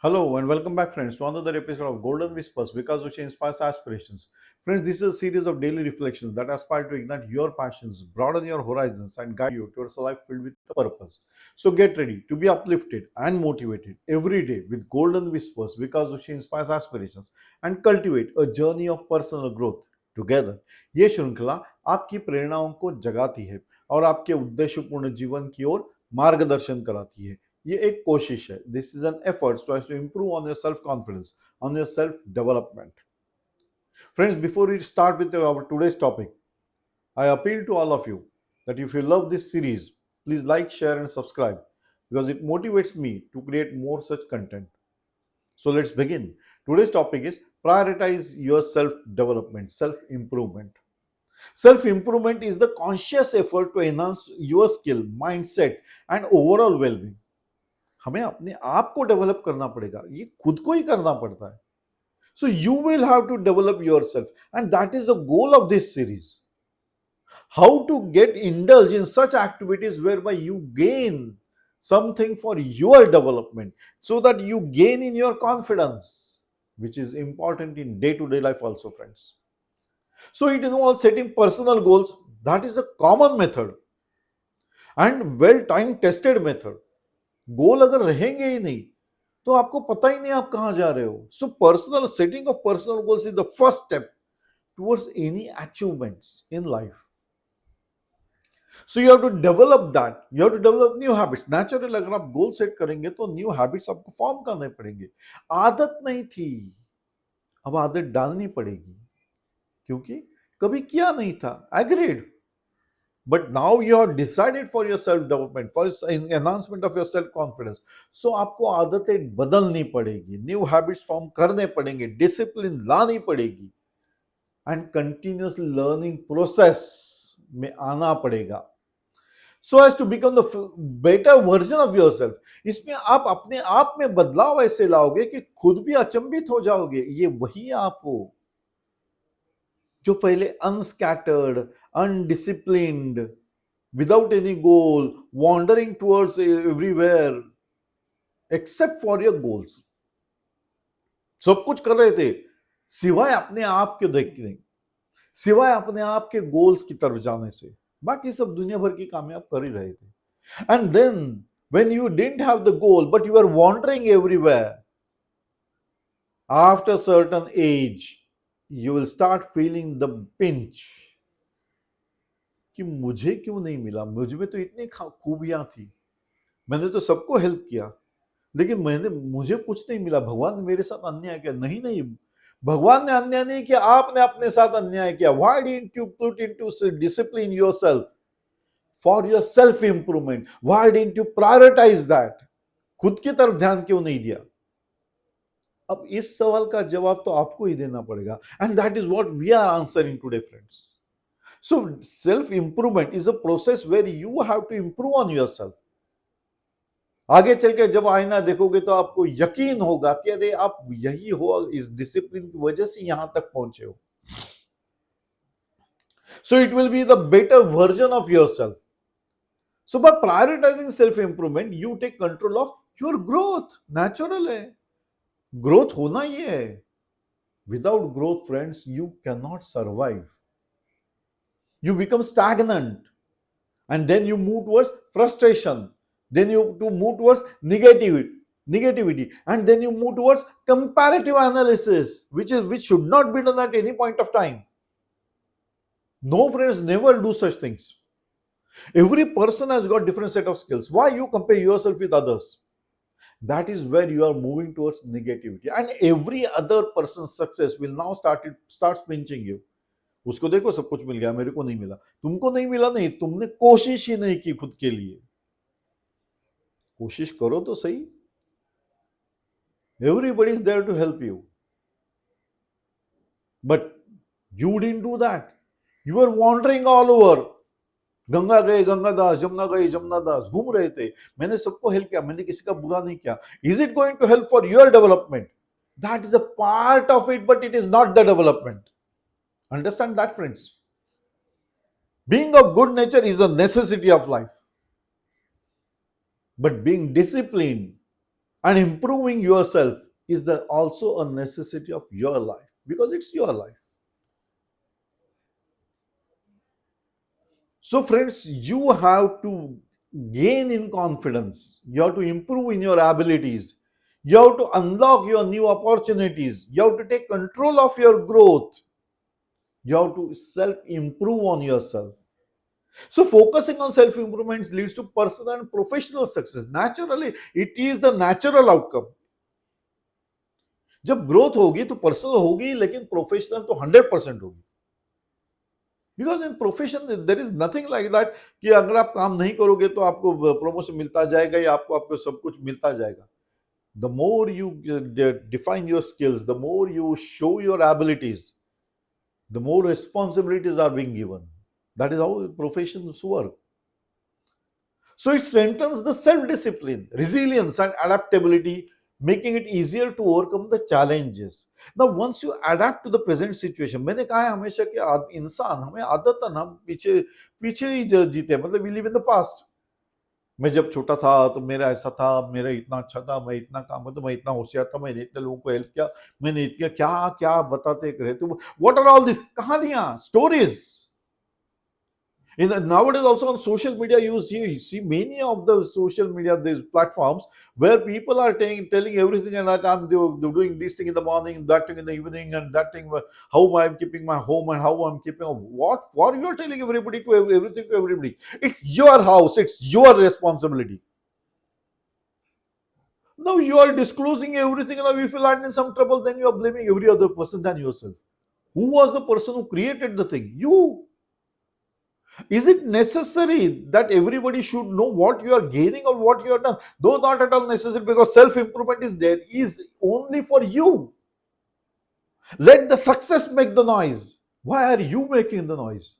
Hello and welcome back, friends, to another episode of Golden Whispers because which inspires aspirations. Friends, this is a series of daily reflections that aspire to ignite your passions, broaden your horizons, and guide you towards a life filled with purpose. So get ready to be uplifted and motivated every day with Golden Whispers because which inspires aspirations and cultivate a journey of personal growth together. ये श्रृंखला आपकी प्रेरणाओं को जगाती है और आपके उद्देश्यपूर्ण जीवन की ओर मार्गदर्शन कराती है. ये एक कोशिश है. This is an efforts to improve on your self confidence, on your self development. Friends, before we start with our today's topic, I appeal to all of you that if you love this series, please like, share and subscribe because it motivates me to create more such content. So let's begin. Today's topic is prioritize your self development, self improvement. Self improvement is the conscious effort to enhance your skill, mindset and overall well being. हमें अपने आप को develop करना पड़ेगा. ये खुद को ही करना पड़ता है. So you will have to develop yourself and that is the goal of this series. How to get indulge in such activities where by you gain something for your development so that you gain in your confidence, which is important in day-to-day life also, friends. So it involves setting personal goals. That is a common method and well time tested method. गोल अगर रहेंगे ही नहीं तो आपको पता ही नहीं आप कहां जा रहे हो. So personal setting of personal goals is the first step towards any achievements in life. So you have to develop that. You have to develop new habits. Natural अगर आप गोल सेट करेंगे तो न्यू हैबिट्स आपको form करने पड़ेंगे. आदत नहीं थी, अब आदत डालनी पड़ेगी क्योंकि कभी किया नहीं था. Agreed. But now you have decided for your self development, for enhancement of your self confidence. So आपको आदतें बदलनी पड़ेगी, न्यू हैबिट्स फॉर्म करने पड़ेंगे, डिसिप्लिन लानी पड़ेगी एंड कंटिन्यूअस लर्निंग प्रोसेस में आना पड़ेगा. So as to become the better version of yourself. इसमें आप अपने आप में बदलाव ऐसे लाओगे कि खुद भी अचंभित हो जाओगे. ये वही आप हो जो पहले अनस्कैटर्ड, undisciplined, without any goal, wandering towards everywhere except for your goals. सब कुछ कर रहे थे सिवाय अपने आप के देखने, सिवाय अपने आप के गोल्स की तरफ जाने से. बाकी सब दुनिया भर की कामयाब कर ही रहे थे. And then when you didn't have the goal but you were wandering everywhere, after a certain age you will start feeling the pinch कि मुझे क्यों नहीं मिला. मुझ में तो इतनी खूबियां थी, मैंने तो सबको हेल्प किया, लेकिन मुझे कुछ नहीं मिला. भगवान ने मेरे साथ अन्याय किया. नहीं नहीं, भगवान ने अन्याय नहीं किया, आपने अपने साथ अन्याय किया. Why didn't you put into discipline yourself for your self improvement? Why didn't you prioritize that? खुद की तरफ ध्यान क्यों नहीं दिया? अब इस सवाल का जवाब तो आपको ही देना पड़ेगा. And that is what we are answering today, friends. So self-improvement is a process where you have to improve on yourself. आगे चल के जब आईना देखोगे तो आपको यकीन होगा कि अरे आप यही हो, इस डिसिप्लिन की वजह से यहां तक पहुंचे हो. So it will be the better version of yourself. So by prioritizing self-improvement, you take control of your growth. Natural है, growth होना ही है. Without growth, friends, you cannot survive. You become stagnant and then you move towards frustration, then you move towards negativity and then you move towards comparative analysis, which should not be done at any point of time. No, friends, never do such things. Every person has got different set of skills. Why you compare yourself with others? That is where you are moving towards negativity, and every other person's success will now start pinching you. उसको देखो सब कुछ मिल गया, मेरे को नहीं मिला. तुमको नहीं मिला नहीं, तुमने कोशिश ही नहीं की खुद के लिए. कोशिश करो तो सही. Everybody is there to help you, but you didn't do that. You were wandering all over. Ganga गए गंगादास, जमुना गए जमुनादास, घूम रहे थे. मैंने सबको हेल्प किया, मैंने किसी का बुरा नहीं किया. Is it going to help for your development? That is a part of it, but it is not the development. Understand that, friends. Being of good nature is a necessity of life, but being disciplined And improving yourself is the also a necessity of your life because it's your life. So, friends, you have to gain in confidence. You have to improve in your abilities. You have to unlock your new opportunities. You have to take control of your growth. You have to self improve on yourself. So, focusing on self improvements leads to personal and professional success. Naturally, it is the natural outcome. जब growth होगी तो personal होगी लेकिन professional तो 100% होगी. Because in profession there is nothing like that कि अगर आप काम नहीं करोगे तो आपको प्रमोशन मिलता जाएगा या आपको आपको सब कुछ मिलता जाएगा. The more you define your skills, the more you show your abilities, the more responsibilities are being given. That is how professions work. So it strengthens the self-discipline, resilience, and adaptability, making it easier to overcome the challenges. Now, once you adapt to the present situation, मैंने कहा है हमेशा कि इंसान हमें आदत है ना पीछे पीछे ही जीते, मतलब we live in the past. मैं जब छोटा था तो मेरा ऐसा था, मेरा इतना अच्छा था, मैं इतना काम करता, मैं इतना होशियार था, मैंने इतने लोगों को हेल्प किया, मैंने इतना क्या क्या बताते रहते. व्हाट आर ऑल दिस कहानियां, stories. Nowadays also on social media you see many of the social media these platforms where people are telling everything and like I'm doing this thing in the morning, that thing in the evening, and that thing how I'm keeping my home and how I'm keeping what for you are telling everybody to everything to everybody. It's your house, it's your responsibility. Now you are disclosing everything, and if you land in some trouble then you are blaming every other person than yourself. Who was the person who created the thing? You. Is it necessary that everybody should know what you are gaining or what you are done? Though not at all necessary, because self-improvement is there, is only for you. Let the success make the noise. Why are you making the noise?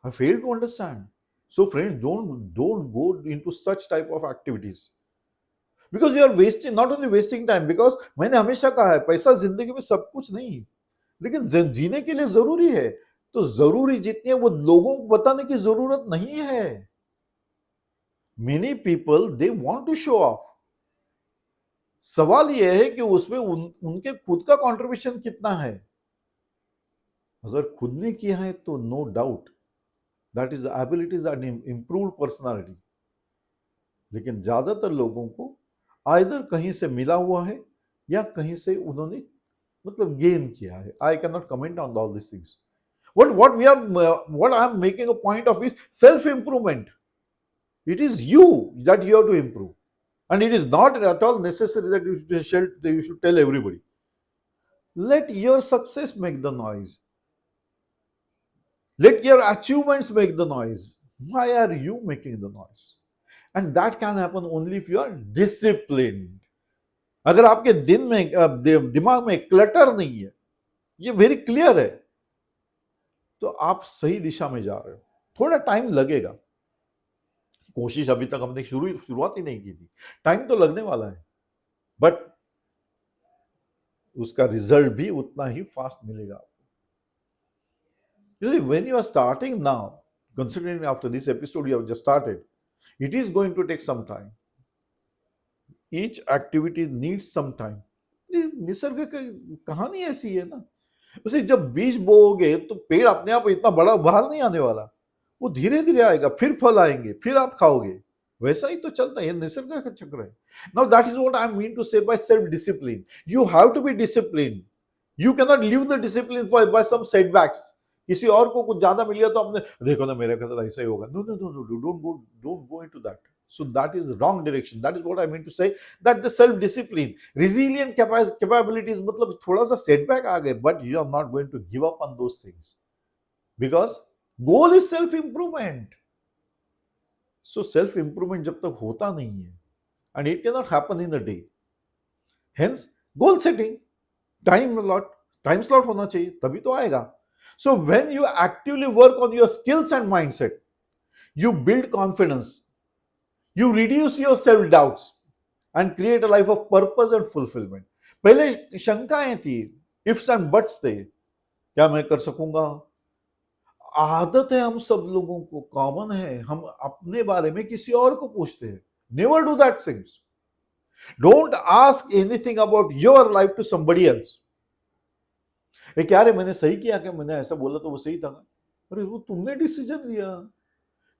I fail to understand. So friends, don't go into such type of activities. Because you are wasting, not only wasting time, because मैंने हमेशा कहा है पैसा जिंदगी में सब कुछ नहीं, लेकिन जीने के लिए जरूरी है. तो जरूरी जितनी है वो लोगों को बताने की जरूरत नहीं है. Many people they want to show off. सवाल यह है कि उसमें उनके खुद का कंट्रीब्यूशन कितना है. अगर खुद ने किया है तो no doubt that is abilities and improved personality. लेकिन ज्यादातर लोगों को आइदर कहीं से मिला हुआ है या कहीं से उन्होंने मतलब गेन किया है. I can not comment on all this things. What I am making a point of is self improvement. It is you that you have to improve, and it is not at all necessary that you should tell everybody. Let your success make the noise. Let your achievements make the noise. Why are you making the noise? And that can happen only if you are disciplined. अगर आपके दिन में दिमाग में clutter नहीं है, ये very clear है, तो आप सही दिशा में जा रहे हो. थोड़ा टाइम लगेगा. कोशिश अभी तक हमने शुरुआत ही नहीं की थी. टाइम तो लगने वाला है, बट उसका रिजल्ट भी उतना ही फास्ट मिलेगा. You see, when you are starting now, considering after this episode you have just started, it is going to take some time. Each activity needs some time. Nisarga की कहानी ऐसी है ना. उसे जब बीज बोओगे तो पेड़ अपने आप इतना बड़ा बाहर नहीं आने वाला. वो धीरे धीरे आएगा, फिर फल आएंगे, फिर आप खाओगे. वैसा ही तो चलता है, निसर्ग का चक्र है. Now that is what I mean to say by self discipline. You have to be discipline. You can not leave the discipline for by some setbacks. किसी और को कुछ ज्यादा मिल गया तो आपने देखो ना मेरे साथ ऐसा ही होगा. No no no no, don't go into that. So that is the wrong direction. That is what I mean to say, that the self discipline, resilient capabilities, मतलब थोड़ा सा setback आ गए, but you are not going to give up on those things because goal is self improvement. So self improvement जब तक होता नहीं है, and it cannot happen in a day. Hence goal setting, time slot होना चाहिए, तभी तो आएगा. So when you actively work on your skills and mindset, you build confidence. You reduce your self-doubts and create a life of purpose and fulfillment. पहले शंकाएं थी, ifs and buts थे. क्या मैं कर सकूंगा? आदत है हम सब लोगों को, कॉमन है, हम अपने बारे में किसी और को पूछते हैं. Never do that things. Don't ask anything about your life to somebody else. क्या रे मैंने सही किया क्या, मैंने ऐसा बोला तो वो सही था ना? अरे वो तुमने डिसीजन लिया.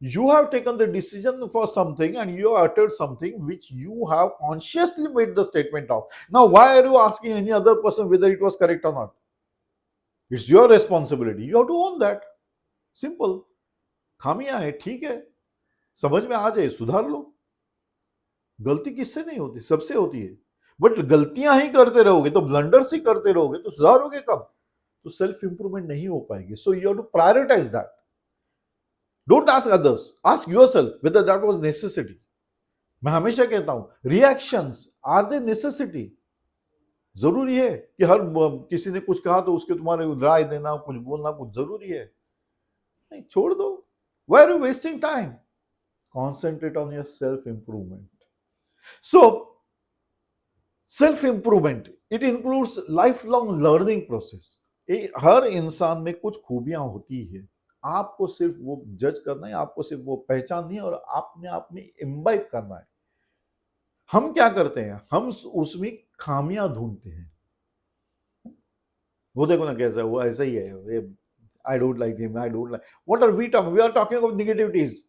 You have taken the decision for something and you uttered something which you have consciously made the statement of. Now, why are you asking any other person whether it was correct or not? It's your responsibility. You have to own that. Simple. खामियां है, ठीक है, समझ में आ जाए, सुधार लो. गलती किससे नहीं होती? सबसे होती है. बट गलतियां ही करते रहोगे तो, ब्लंडर्स ही करते रहोगे तो सुधारोगे कब? तो सेल्फ इंप्रूवमेंट नहीं हो पाएगी. So you have to prioritize that. Don't ask others, ask yourself whether that was necessity. मैं हमेशा कहता हूं, रिएक्शंस आर दे नेसेसिटी? जरूरी है कि हर किसी ने कुछ कहा तो उसके तुम्हारे राय देना, कुछ बोलना कुछ जरूरी है? नहीं, छोड़ दो. Why are you wasting time? Concentrate on your self improvement. So self improvement, it includes life long learning process. हर इंसान में कुछ खूबियां होती है, आपको सिर्फ वो जज करना है, आपको सिर्फ वो पहचाननी है और अपने आप में इम्बाइब करना है. हम क्या करते हैं? हम उसमें खामियां ढूंढते हैं. वो देखो ना कैसा है, वो ऐसा ही है. I don't like him, I don't like. What are we talking? We are talking of negativities.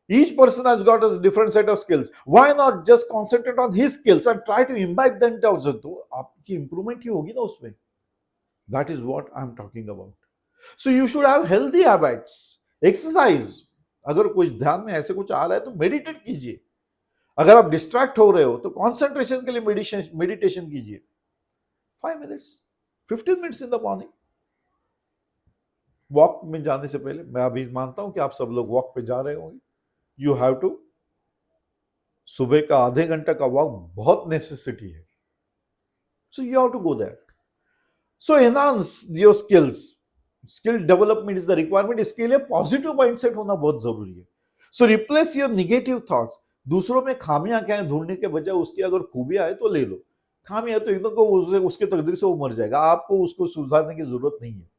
Each person has got a different set of skills. Why not just concentrate on his skills and try to imbibe them also? तो आपकी improvement ही होगी ना उसमें. That is what I'm talking about. So you should have healthy habits. Exercise. अगर कुछ ध्यान में ऐसे कुछ आ रहा है तो मेडिटेट कीजिए. अगर आप डिस्ट्रैक्ट हो रहे हो तो कॉन्सेंट्रेशन के लिए मेडिटेशन कीजिए. 5 minutes, 15 minutes in the morning. Walk में जाने से पहले, मैं अभी मानता हूं कि आप सब लोग वॉक पे जा रहे होंगे. You have to. सुबह का आधे घंटे का वॉक बहुत नेसेसिटी है. So you have to go there. So enhance your skills. Skill development is the requirement. इसके लिए पॉजिटिव माइंडसेट होना बहुत जरूरी है. So replace your negative thoughts. दूसरों में खामियां क्या है ढूंढने के बजाय उसकी अगर खूबियां है तो ले लो. खामियां तो एकदम को उसके तकदीर से वो मर जाएगा, आपको उसको सुधारने की जरूरत नहीं है.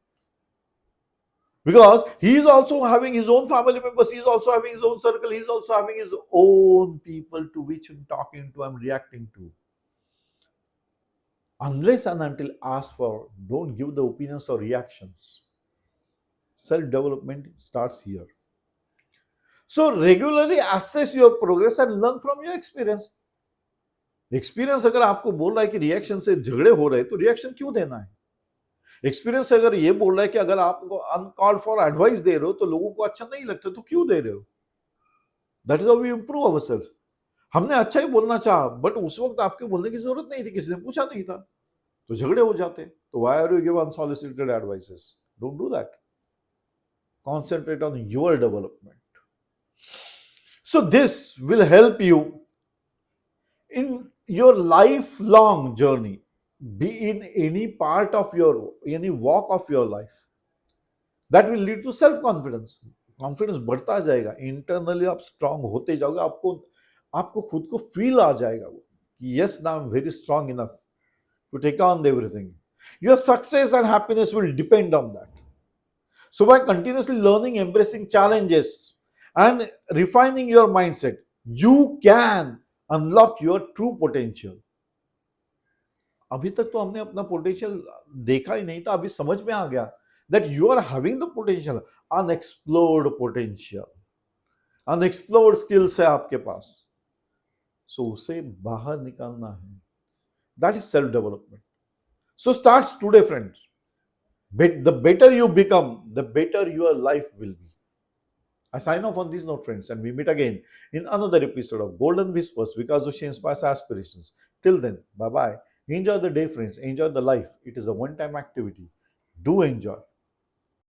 Because he is also having his own family members, he is also having his own circle, he is also having his own people to which I'm talking to, I'm reacting to. Unless and until asked for, don't give the opinions or reactions. Self-development starts here. So regularly assess your progress and learn from your experience. Experience अगर आपको बोल रहा है कि reaction से झगड़े हो रहे हैं तो रिएक्शन क्यों देना है? एक्सपीरियंस अगर ये बोल रहा है कि अगर आपको अनकॉल्ड फॉर एडवाइस दे रहे हो तो लोगों को अच्छा नहीं लगता तो क्यों दे रहे हो? That is how we improve ourselves. हमने अच्छा ही बोलना चाहा बट उस वक्त आपके बोलने की जरूरत नहीं थी, किसी ने पूछा नहीं था तो झगड़े हो जाते. तो why are you give unsolicited advices? Don't do that. Concentrate on your development. So this will help you in your life long journey. Be in any part of any walk of your life. That will lead to self confidence. Confidence बढ़ता जाएगा. Internally आप strong होते जाओगे. आपको खुद को feel आ जाएगा वो कि yes, now I'm very strong enough to take on everything. Your success and happiness will depend on that. So by continuously learning, embracing challenges and refining your mindset, you can unlock your true potential. अभी तक तो हमने अपना potential देखा ही नहीं था, अभी समझ में आ गया that you are having the potential. Unexplored potential, unexplored skills है आपके पास. सो उसे बाहर निकालना है. That is self development. So starts today friends. The better you become, the better your life will be. I sign off on this note, friends, and we meet again in another episode of Golden Whispers, because she inspires aspirations. Till then, bye bye. Enjoy the day, friends. Enjoy the life. It is a one-time activity. Do enjoy.